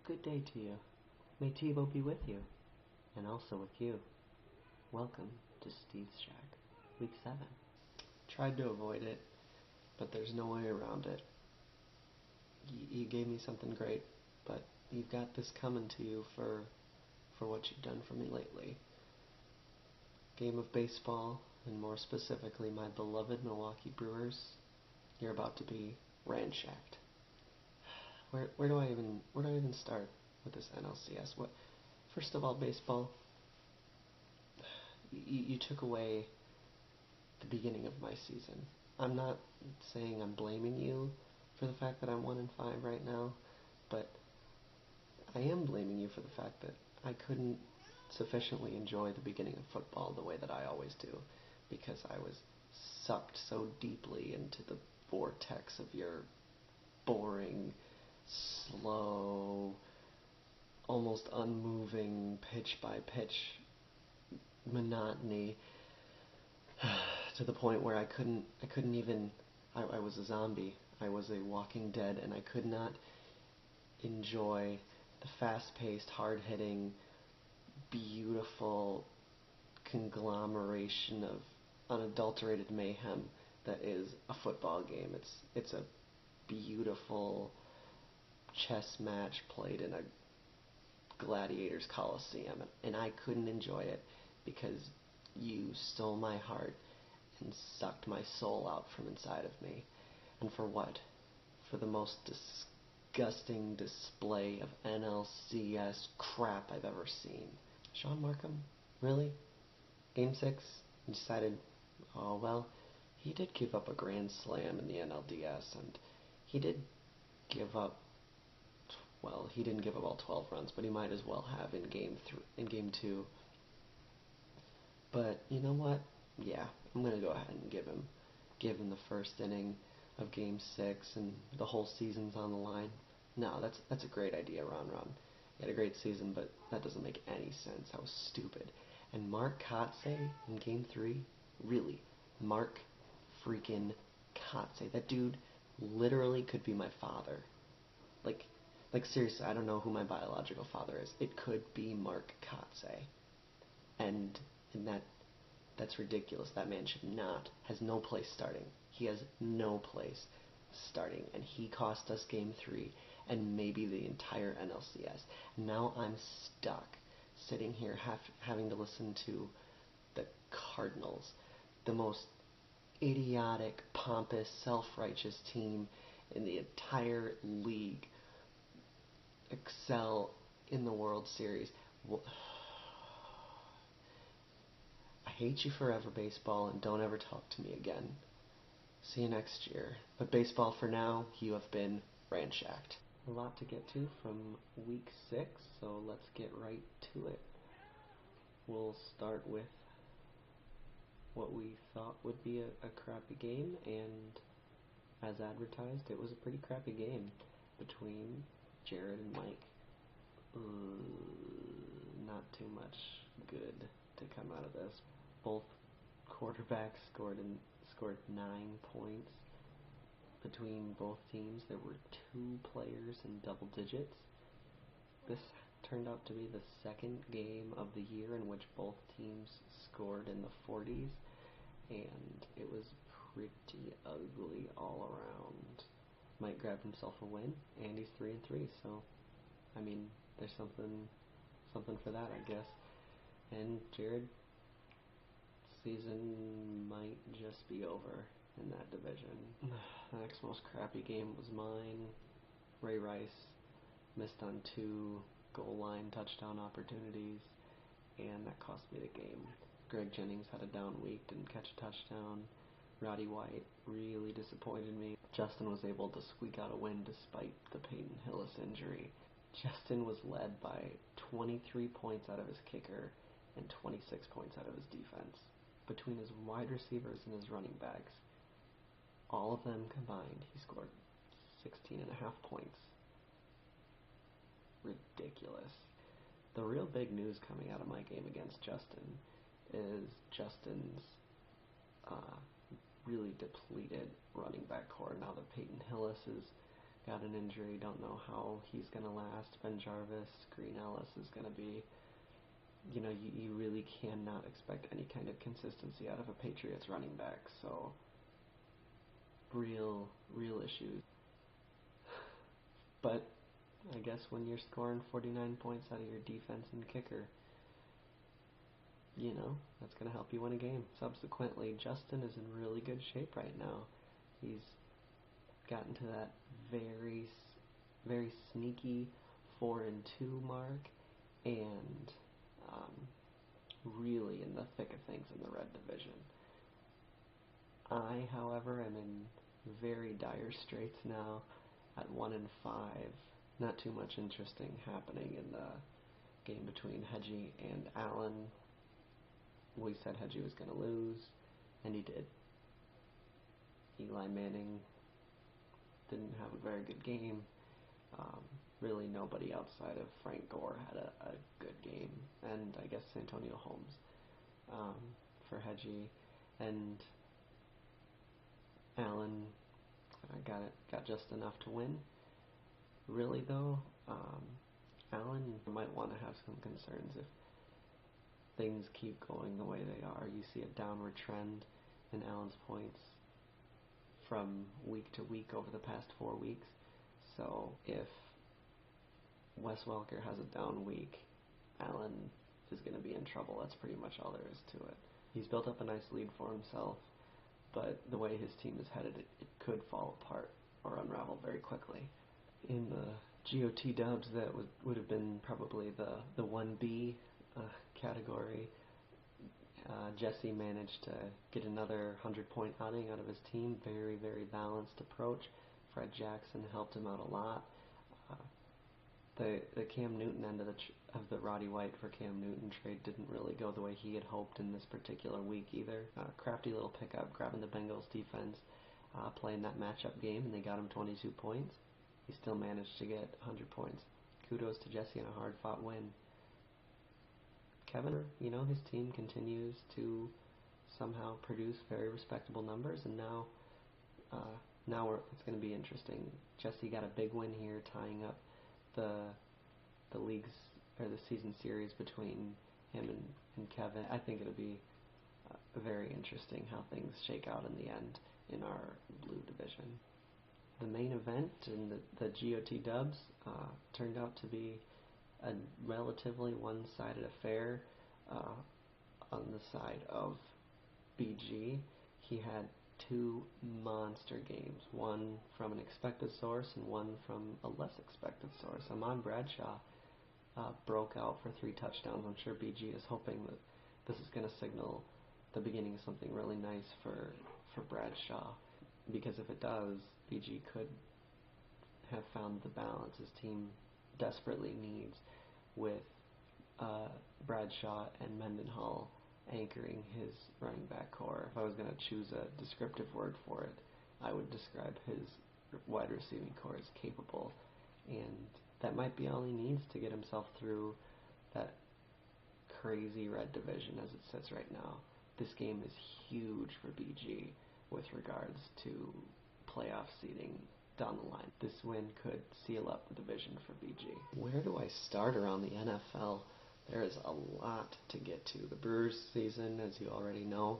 Good day to you. May Tebow be with you, and also with you. Welcome to Steve's Shack, Week 7. Tried to avoid it, but there's no way around it. You gave me something great, but you've got this coming to you for what you've done for me lately. Game of baseball, and more specifically my beloved Milwaukee Brewers, you're about to be ransacked. Where do I even start with this NLCS? First of all, baseball. You took away the beginning of my season. I'm not saying I'm blaming you for the fact that I'm 1-5 right now, but I am blaming you for the fact that I couldn't sufficiently enjoy the beginning of football the way that I always do, because I was sucked so deeply into the vortex of your boring, slow, almost unmoving pitch-by-pitch monotony to the point where I couldn't even, I was a zombie. I was a walking dead, and I could not enjoy the fast-paced, hard-hitting, beautiful conglomeration of unadulterated mayhem that is a football game. It's a beautiful chess match played in a gladiator's coliseum, and I couldn't enjoy it because you stole my heart and sucked my soul out from inside of me. And for what? For the most disgusting display of NLCS crap I've ever seen. Sean Markham? Really? Game 6? You decided, oh well, he did give up a grand slam in the NLDS, and he did give up, well, he didn't give up all 12 runs, but he might as well have in game 2. But you know what? Yeah, I'm gonna go ahead and give him the first inning of Game 6, and the whole season's on the line. No, that's a great idea, Ron. He had a great season, but that doesn't make any sense. That was stupid. And Mark Kotsay in Game 3, really, Mark freaking Kotsay. That dude literally could be my father. Like seriously, I don't know who my biological father is. It could be Mark Kotsay. And that's ridiculous. That man has no place starting. He has no place starting, and he cost us Game 3 and maybe the entire NLCS. Now I'm stuck sitting here having to listen to the Cardinals, the most idiotic, pompous, self-righteous team in the entire league, excel in the World Series. I hate you forever, baseball, and don't ever talk to me again. See you next year. But baseball, for now, you have been ransacked. A lot to get to from Week 6, so let's get right to it. We'll start with what we thought would be a crappy game, and as advertised, it was a pretty crappy game between Jared and Mike. Not too much good to come out of this. Both quarterbacks scored 9 points. Between both teams, there were 2 players in double digits. This turned out to be the second game of the year in which both teams scored in the 40s, and it was pretty ugly all around. Mike grabbed himself a win, and he's 3-3, so I mean, there's something for that, I guess. And Jared's season might just be over in that division. The next most crappy game was mine. Ray Rice missed on 2 goal line touchdown opportunities, and that cost me the game. Greg Jennings had a down week, didn't catch a touchdown. Roddy White really disappointed me. Justin was able to squeak out a win despite the Peyton Hillis injury. Justin was led by 23 points out of his kicker and 26 points out of his defense. Between his wide receivers and his running backs, all of them combined, he scored 16.5 points. Ridiculous. The real big news coming out of my game against Justin is Justin's really depleted running back core now that Peyton Hillis is got an injury. Don't know how he's going to last. Ben Jarvis, Green Ellis is going to be, you really cannot expect any kind of consistency out of a Patriots running back. So, real issues. But I guess when you're scoring 49 points out of your defense and kicker, that's going to help you win a game. Subsequently, Justin is in really good shape right now. He's gotten to that very sneaky 4-2 mark, and really in the thick of things in the red division. I, however, am in very dire straits now at 1-5. Not too much interesting happening in the game between Hedgie and Allen. We said Hedgie was going to lose, and he did. Eli Manning didn't have a very good game. Really nobody outside of Frank Gore had a good game, and I guess Santonio Holmes for Hedgie. And Allen got just enough to win. Really though, Allen might want to have some concerns if things keep going the way they are. You see a downward trend in Allen's points from week to week over the past 4 weeks. So if Wes Welker has a down week, Allen is going to be in trouble. That's pretty much all there is to it. He's built up a nice lead for himself, but the way his team is headed, it could fall apart or unravel very quickly. In the GOT dubs, that would have been probably the 1B category. Jesse managed to get another 100-point outing out of his team. Very, very balanced approach. Fred Jackson helped him out a lot. The Cam Newton end of the Roddy White for Cam Newton trade didn't really go the way he had hoped in this particular week either. Crafty little pickup, grabbing the Bengals defense, playing that matchup game, and they got him 22 points. He still managed to get 100 points. Kudos to Jesse on a hard-fought win. Kevin, his team continues to somehow produce very respectable numbers, and now it's going to be interesting. Jesse got a big win here, tying up the league's or the season series between him and Kevin. I think it'll be very interesting how things shake out in the end in our blue division. The main event in the GOT dubs turned out to be a relatively one-sided affair on the side of BG. He had 2 monster games, one from an expected source and one from a less expected source. Ahmad Bradshaw broke out for 3 touchdowns. I'm sure BG is hoping that this is going to signal the beginning of something really nice for Bradshaw, because if it does, BG could have found the balance his team desperately needs, with Bradshaw and Mendenhall anchoring his running back core. If I was going to choose a descriptive word for it, I would describe his wide receiving core as capable, and that might be all he needs to get himself through that crazy red division as it sits right now. This game is huge for BG with regards to playoff seeding down the line. This win could seal up the division for BG. Where do I start around the NFL? There is a lot to get to. The Brewers season, as you already know,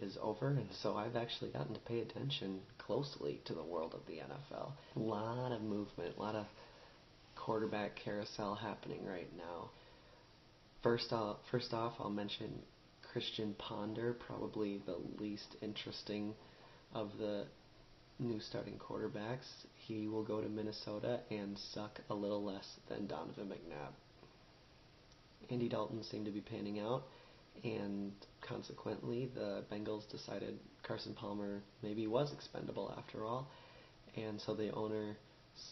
is over, and so I've actually gotten to pay attention closely to the world of the NFL. A lot of movement, a lot of quarterback carousel happening right now. First off, I'll mention Christian Ponder, probably the least interesting of the new starting quarterbacks. He will go to Minnesota and suck a little less than Donovan McNabb. Andy Dalton seemed to be panning out, and consequently the Bengals decided Carson Palmer maybe was expendable after all, and so the owner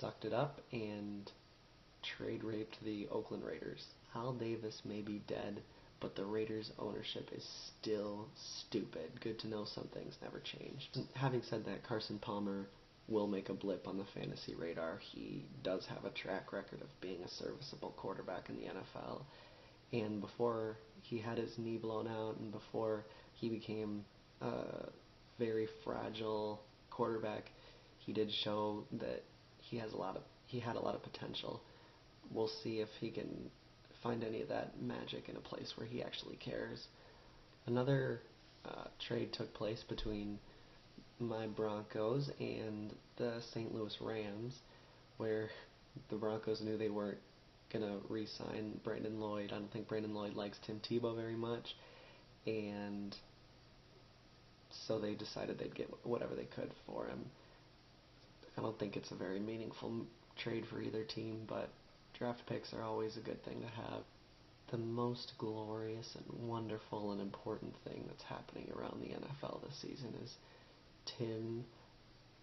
sucked it up and trade raped the Oakland Raiders. Al Davis may be dead, but the Raiders' ownership is still stupid. Good to know some things never changed. Having said that, Carson Palmer will make a blip on the fantasy radar. He does have a track record of being a serviceable quarterback in the NFL. And before he had his knee blown out and before he became a very fragile quarterback, he did show that he had a lot of potential. We'll see if he can find any of that magic in a place where he actually cares. Another trade took place between my Broncos and the St. Louis Rams, where the Broncos knew they weren't going to re-sign Brandon Lloyd. I don't think Brandon Lloyd likes Tim Tebow very much, and so they decided they'd get whatever they could for him. I don't think it's a very meaningful trade for either team, but draft picks are always a good thing to have. The most glorious and wonderful and important thing that's happening around the NFL this season is Tim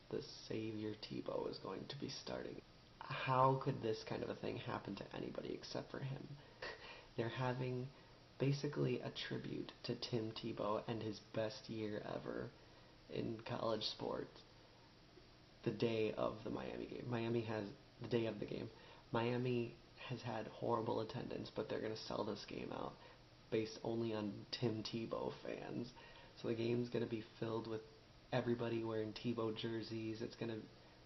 the Savior Tebow is going to be starting. How could this kind of a thing happen to anybody except for him? They're having basically a tribute to Tim Tebow and his best year ever in college sports the day of the Miami game. The day of the game. Miami has had horrible attendance, but they're going to sell this game out based only on Tim Tebow fans. So the game's going to be filled with everybody wearing Tebow jerseys. It's going to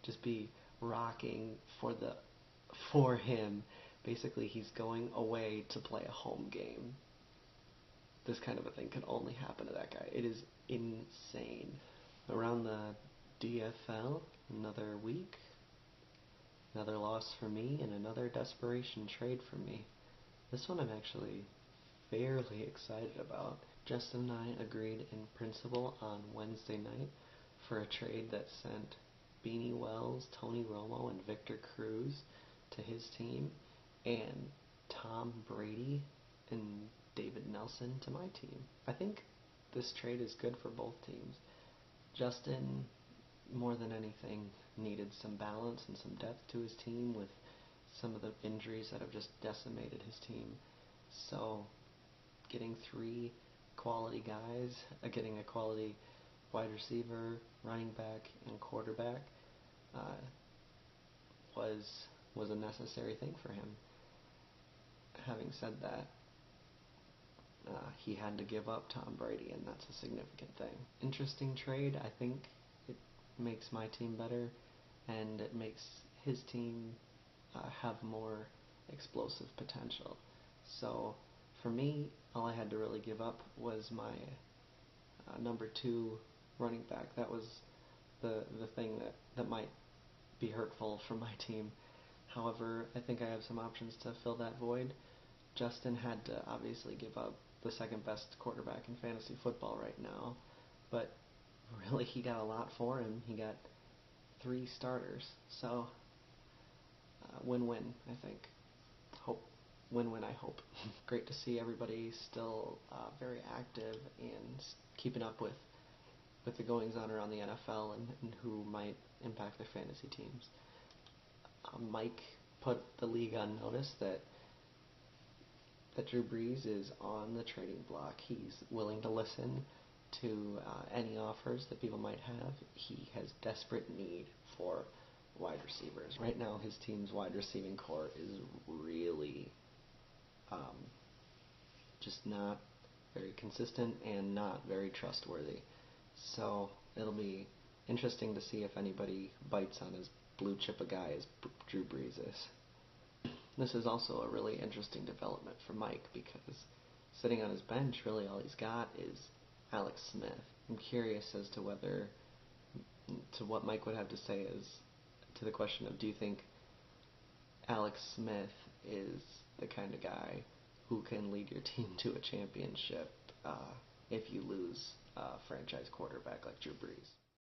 just be rocking for him. Basically, he's going away to play a home game. This kind of a thing can only happen to that guy. It is insane. Around the DFL, another week, another loss for me, and another desperation trade for me. This one I'm actually fairly excited about. Justin and I agreed in principle on Wednesday night for a trade that sent Beanie Wells, Tony Romo, and Victor Cruz to his team, and Tom Brady and David Nelson to my team. I think this trade is good for both teams. Justin, more than anything, needed some balance and some depth to his team with some of the injuries that have just decimated his team. So getting three quality guys, getting a quality wide receiver, running back, and quarterback was a necessary thing for him. Having said that, he had to give up Tom Brady, and that's a significant thing. Interesting trade. I think it makes my team better, and it makes his team have more explosive potential. So for me, all I had to really give up was my number 2 running back. That was the thing that might be hurtful for my team. However, I think I have some options to fill that void. Justin had to obviously give up the second best quarterback in fantasy football right now, but really he got a lot for him. He got 3 starters, so win-win, I think. Win-win, I hope. Great to see everybody still very active and keeping up with the goings-on around the NFL and who might impact their fantasy teams. Mike put the league on notice that Drew Brees is on the trading block. He's willing to listen to any offers that people might have. He has desperate need for wide receivers. Right now, his team's wide receiving core is really just not very consistent and not very trustworthy. So it'll be interesting to see if anybody bites on as blue chip a guy as Drew Brees is. This is also a really interesting development for Mike because sitting on his bench, really all he's got is Alex Smith. I'm curious as to what Mike would have to say as to the question of, do you think Alex Smith is the kind of guy who can lead your team to a championship if you lose a franchise quarterback like Drew Brees?